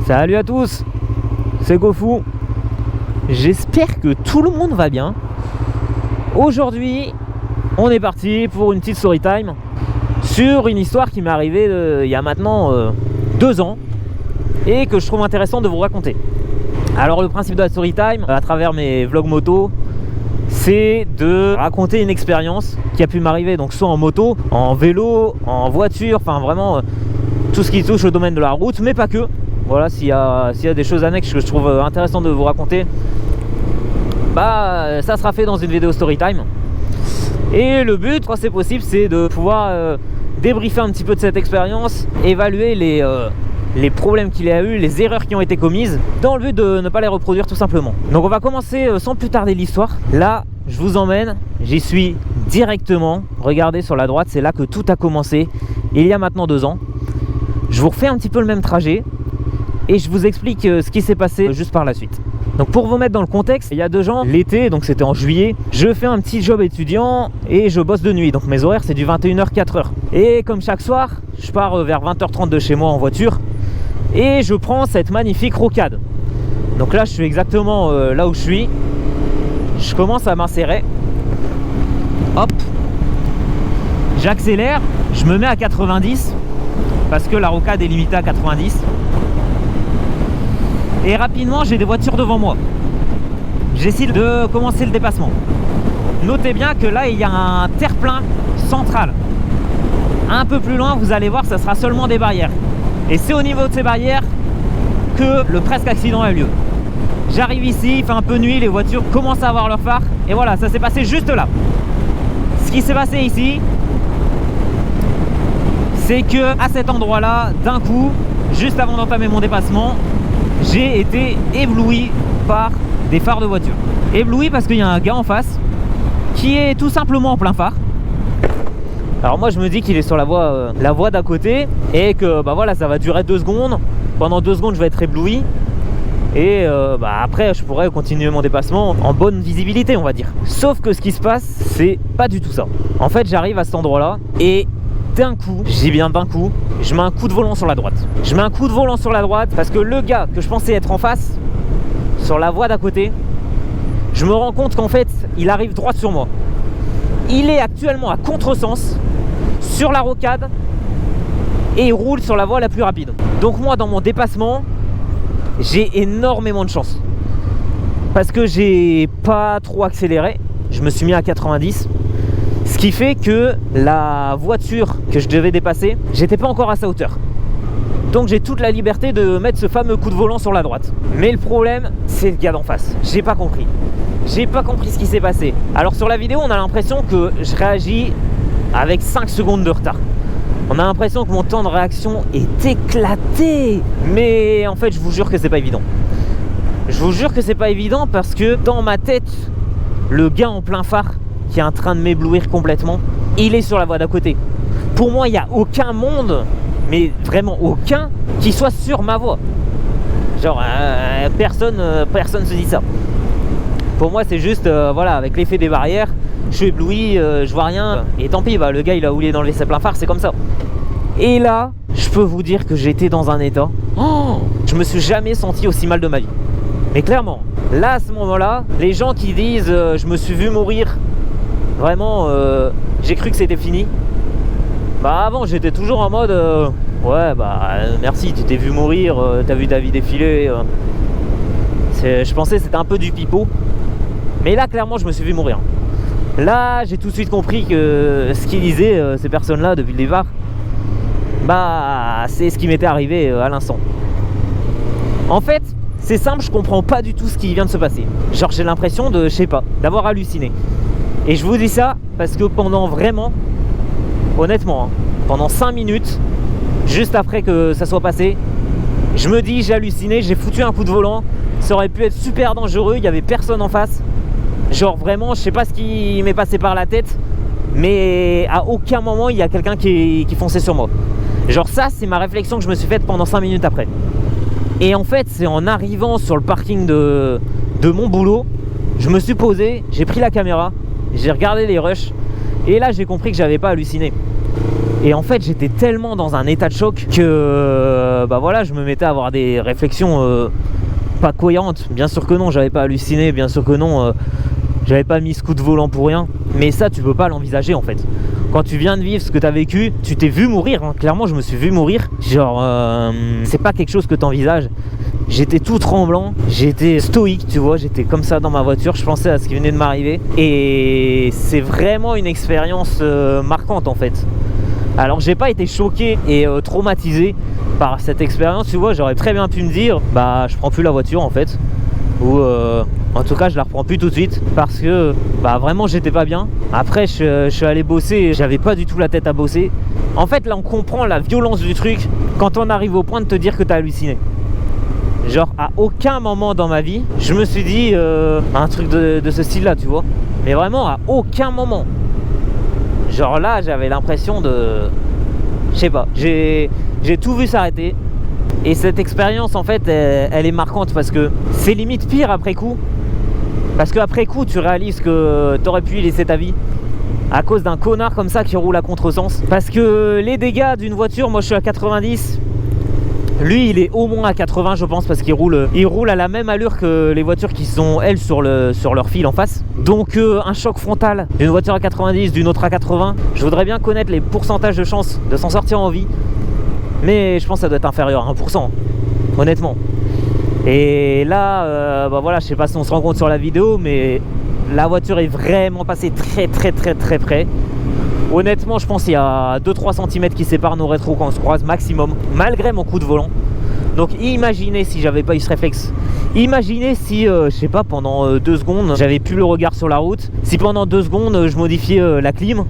Salut à tous, c'est GoFou. J'espère que tout le monde va bien. Aujourd'hui, on est parti pour une petite story time sur une histoire qui m'est arrivée il y a maintenant 2 ans et que je trouve intéressant de vous raconter. Alors le principe de la story time, à travers mes vlogs moto, c'est de raconter une expérience qui a pu m'arriver, donc soit en moto, en vélo, en voiture, enfin vraiment tout ce qui touche au domaine de la route, mais pas que. Voilà, s'il y a des choses annexes que je trouve intéressant de vous raconter, bah ça sera fait dans une vidéo story time. Et le but, quand c'est possible, c'est de pouvoir débriefer un petit peu de cette expérience, évaluer les problèmes qu'il y a eu, les erreurs qui ont été commises, dans le but de ne pas les reproduire tout simplement. Donc on va commencer sans plus tarder l'histoire. Là, je vous emmène, j'y suis directement. Regardez sur la droite, c'est là que tout a commencé, il y a maintenant 2 ans. Je vous refais un petit peu le même trajet et je vous explique ce qui s'est passé juste par la suite. Donc pour vous mettre dans le contexte, il y a 2 ans, l'été, donc c'était en juillet, je fais un petit job étudiant et je bosse de nuit. Donc mes horaires c'est du 21h 4h. Et comme chaque soir, je pars vers 20h30 de chez moi en voiture et je prends cette magnifique rocade. Donc là je suis exactement là où je suis. Je commence à m'insérer. Hop. J'accélère, je me mets à 90 parce que la rocade est limitée à 90. Et rapidement j'ai des voitures devant moi. J'essaie de commencer le dépassement. Notez bien que là il y a un terre-plein central. Un peu plus loin vous allez voir, ça sera seulement des barrières. Et c'est au niveau de ces barrières que le presque accident a eu lieu. J'arrive ici, il fait un peu nuit, les voitures commencent à avoir leur phare. Et voilà, ça s'est passé juste là. Ce qui s'est passé ici, c'est que à cet endroit là, d'un coup, juste avant d'entamer mon dépassement, j'ai été ébloui par des phares de voiture. Ébloui parce qu'il y a un gars en face qui est tout simplement en plein phare. Alors moi je me dis qu'il est sur la voie d'à côté et que bah voilà, ça va durer 2 secondes. Pendant 2 secondes je vais être ébloui et après je pourrais continuer mon dépassement en bonne visibilité, on va dire. Sauf que ce qui se passe, c'est pas du tout ça. En fait j'arrive à cet endroit là et d'un coup, je dis bien d'un coup, je mets un coup de volant sur la droite. Je mets un coup de volant sur la droite parce que le gars que je pensais être en face, sur la voie d'à côté, je me rends compte qu'en fait, il arrive droit sur moi. Il est actuellement à contresens sur la rocade et il roule sur la voie la plus rapide. Donc moi, dans mon dépassement, j'ai énormément de chance parce que j'ai pas trop accéléré. Je me suis mis à 90. Ce qui fait que la voiture que je devais dépasser, j'étais pas encore à sa hauteur. Donc j'ai toute la liberté de mettre ce fameux coup de volant sur la droite. Mais le problème, c'est le gars d'en face. J'ai pas compris. J'ai pas compris ce qui s'est passé. Alors sur la vidéo, on a l'impression que je réagis avec 5 secondes de retard. On a l'impression que mon temps de réaction est éclaté. Mais en fait, je vous jure que c'est pas évident. Je vous jure que c'est pas évident parce que dans ma tête, le gars en plein phare qui est en train de m'éblouir complètement, il est sur la voie d'à côté. Pour moi, il n'y a aucun monde, mais vraiment aucun, qui soit sur ma voie. Genre, personne se dit ça. Pour moi, c'est juste, voilà, avec l'effet des barrières, je suis ébloui, je vois rien, et tant pis, le gars, il a oublié d'enlever ses pleins phares, c'est comme ça. Et là, je peux vous dire que j'étais dans un état, je me suis jamais senti aussi mal de ma vie. Mais clairement, là, à ce moment-là, les gens qui disent, je me suis vu mourir, vraiment, j'ai cru que c'était fini. Avant j'étais toujours en mode ouais merci, tu t'es vu mourir, t'as vu ta vie défiler. Je pensais que c'était un peu du pipeau. Mais là clairement je me suis vu mourir. Là j'ai tout de suite compris que ce qu'ils disaient ces personnes là depuis le départ, c'est ce qui m'était arrivé à l'instant. En fait c'est simple, je comprends pas du tout ce qui vient de se passer. Genre j'ai l'impression de, je sais pas, d'avoir halluciné. Et je vous dis ça parce que pendant vraiment, honnêtement, pendant 5 minutes, juste après que ça soit passé, je me dis j'ai halluciné, j'ai foutu un coup de volant, ça aurait pu être super dangereux, il n'y avait personne en face. Genre vraiment, je sais pas ce qui m'est passé par la tête, mais à aucun moment il y a quelqu'un qui fonçait sur moi. Genre ça, c'est ma réflexion que je me suis faite pendant 5 minutes après. Et en fait, c'est en arrivant sur le parking de mon boulot, je me suis posé, j'ai pris la caméra, j'ai regardé les rushs et là j'ai compris que j'avais pas halluciné. Et en fait j'étais tellement dans un état de choc que bah voilà, je me mettais à avoir des réflexions pas cohérentes. Bien sûr que non, j'avais pas halluciné, bien sûr que non, j'avais pas mis ce coup de volant pour rien. Mais ça tu peux pas l'envisager en fait. Quand tu viens de vivre ce que tu as vécu, tu t'es vu mourir, hein. Clairement je me suis vu mourir. Genre c'est pas quelque chose que tu envisages. J'étais tout tremblant, j'étais stoïque, tu vois, j'étais comme ça dans ma voiture, je pensais à ce qui venait de m'arriver. Et c'est vraiment une expérience marquante en fait. Alors j'ai pas été choqué et traumatisé par cette expérience, tu vois, j'aurais très bien pu me dire, bah je prends plus la voiture en fait. Ou en tout cas je la reprends plus tout de suite parce que bah vraiment j'étais pas bien. Après je suis allé bosser, j'avais pas du tout la tête à bosser. En fait là on comprend la violence du truc quand on arrive au point de te dire que t'as halluciné. Genre à aucun moment dans ma vie je me suis dit un truc de ce style là, tu vois. Mais vraiment à aucun moment. Genre là j'avais l'impression de... Je sais pas, j'ai tout vu s'arrêter. Et cette expérience en fait elle est marquante parce que c'est limite pire après coup. Parce qu'après coup tu réalises que t'aurais pu y laisser ta vie à cause d'un connard comme ça qui roule à contresens. Parce que les dégâts d'une voiture, moi je suis à 90, lui il est au moins à 80 je pense, parce qu'il roule à la même allure que les voitures qui sont elles sur leur fil en face. Donc un choc frontal d'une voiture à 90, d'une autre à 80, je voudrais bien connaître les pourcentages de chance de s'en sortir en vie. Mais je pense que ça doit être inférieur à 1%, honnêtement. Et là, bah voilà, je sais pas si on se rend compte sur la vidéo, mais la voiture est vraiment passée très près. Honnêtement, je pense qu'il y a 2-3 cm qui séparent nos rétros quand on se croise maximum, malgré mon coup de volant. Donc imaginez si j'avais pas eu ce réflexe. Imaginez si, je sais pas, pendant 2 secondes, j'avais plus le regard sur la route. Si pendant 2 secondes, je modifiais la clim.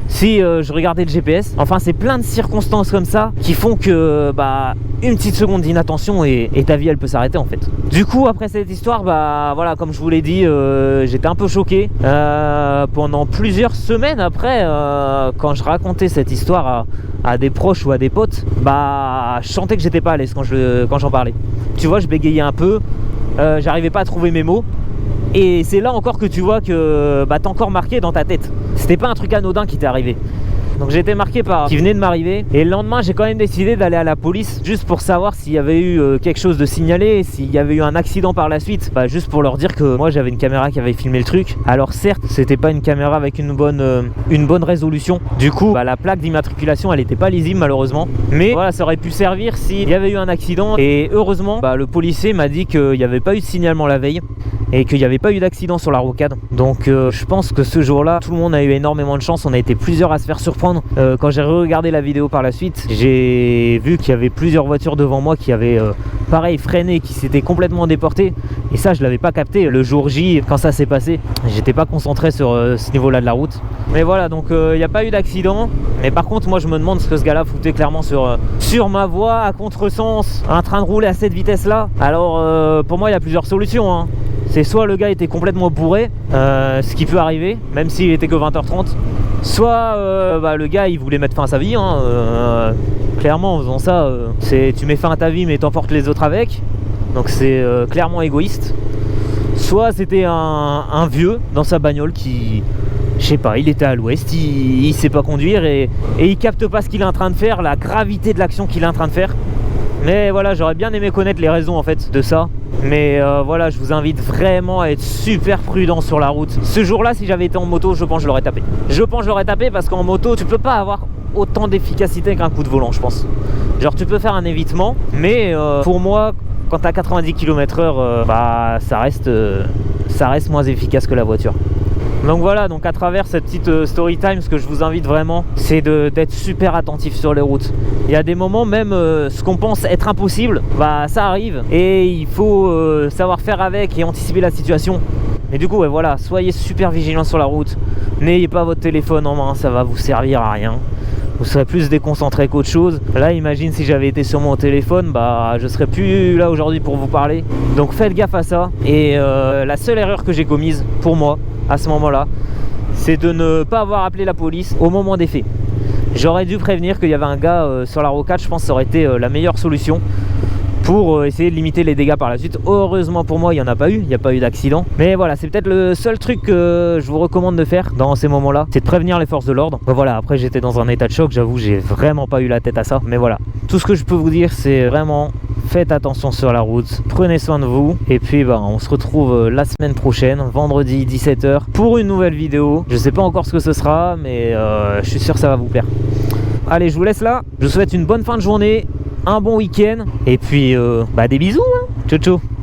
Si je regardais le GPS. Enfin c'est plein de circonstances comme ça qui font que bah une petite seconde d'inattention et ta vie elle peut s'arrêter en fait. Du coup après cette histoire, bah voilà, comme je vous l'ai dit, j'étais un peu choqué pendant plusieurs semaines après, quand je racontais cette histoire à des proches ou à des potes, bah je sentais que j'étais pas à l'aise quand j'en parlais. Tu vois, je bégayais un peu, j'arrivais pas à trouver mes mots. Et c'est là encore que tu vois que bah, t'es encore marqué dans ta tête. C'était pas un truc anodin qui t'est arrivé. Donc j'ai été marqué par ce qui venait de m'arriver. Et le lendemain j'ai quand même décidé d'aller à la police, juste pour savoir s'il y avait eu quelque chose de signalé, s'il y avait eu un accident par la suite, bah, juste pour leur dire que moi j'avais une caméra qui avait filmé le truc. Alors certes c'était pas une caméra avec une bonne résolution. Du coup bah, la plaque d'immatriculation elle était pas lisible malheureusement. Mais voilà, ça aurait pu servir s'il y avait eu un accident. Et heureusement bah, le policier m'a dit qu'il n'y avait pas eu de signalement la veille et qu'il n'y avait pas eu d'accident sur la rocade. Donc je pense que ce jour-là tout le monde a eu énormément de chance. On a été plusieurs à se faire surprendre. Quand j'ai regardé la vidéo par la suite, j'ai vu qu'il y avait plusieurs voitures devant moi qui avaient pareil freiné, qui s'étaient complètement déportées. Et ça je l'avais pas capté le jour J quand ça s'est passé. J'étais pas concentré sur ce niveau là de la route. Mais voilà, donc il n'y a pas eu d'accident. Mais par contre moi je me demande ce que ce gars là foutait clairement sur ma voie à contresens, en train de rouler à cette vitesse là. Alors pour moi il y a plusieurs solutions hein. C'est soit le gars était complètement bourré, ce qui peut arriver même s'il était que 20h30, soit bah, le gars il voulait mettre fin à sa vie hein, clairement en faisant ça tu mets fin à ta vie mais t'emportes les autres avec, donc c'est clairement égoïste. Soit c'était un vieux dans sa bagnole qui, je sais pas, il était à l'ouest, il sait pas conduire et il capte pas ce qu'il est en train de faire, la gravité de l'action qu'il est en train de faire. Mais voilà, j'aurais bien aimé connaître les raisons en fait de ça. Mais voilà, je vous invite vraiment à être super prudent sur la route. Ce jour-là, si j'avais été en moto, je pense que je l'aurais tapé. Je pense que je l'aurais tapé parce qu'en moto, tu peux pas avoir autant d'efficacité qu'un coup de volant, je pense. Genre, tu peux faire un évitement, mais pour moi, quand t'as 90 km/h, bah ça reste moins efficace que la voiture. Donc voilà, donc à travers cette petite story time, ce que je vous invite vraiment, c'est d'être super attentif sur les routes. Il y a des moments même, ce qu'on pense être impossible, bah ça arrive. Et il faut savoir faire avec et anticiper la situation. Mais du coup, ouais, voilà, soyez super vigilants sur la route. N'ayez pas votre téléphone en main, ça va vous servir à rien. Vous serez plus déconcentré qu'autre chose. Là, imagine si j'avais été sur mon téléphone, bah je serais plus là aujourd'hui pour vous parler. Donc faites gaffe à ça. Et la seule erreur que j'ai commise, pour moi, à ce moment-là, c'est de ne pas avoir appelé la police au moment des faits. J'aurais dû prévenir qu'il y avait un gars sur la rocade. Je pense que ça aurait été la meilleure solution pour essayer de limiter les dégâts par la suite. Heureusement pour moi, il n'y en a pas eu, il n'y a pas eu d'accident. Mais voilà, c'est peut-être le seul truc que je vous recommande de faire dans ces moments-là, c'est de prévenir les forces de l'ordre. Bah voilà, après j'étais dans un état de choc, j'avoue, j'ai vraiment pas eu la tête à ça. Mais voilà, tout ce que je peux vous dire, c'est vraiment faites attention sur la route, prenez soin de vous. Et puis bah, on se retrouve la semaine prochaine, vendredi 17h, pour une nouvelle vidéo. Je sais pas encore ce que ce sera, mais je suis sûr que ça va vous plaire. Allez, je vous laisse là, je vous souhaite une bonne fin de journée, un bon week-end, et puis bah, des bisous, hein. Ciao ciao.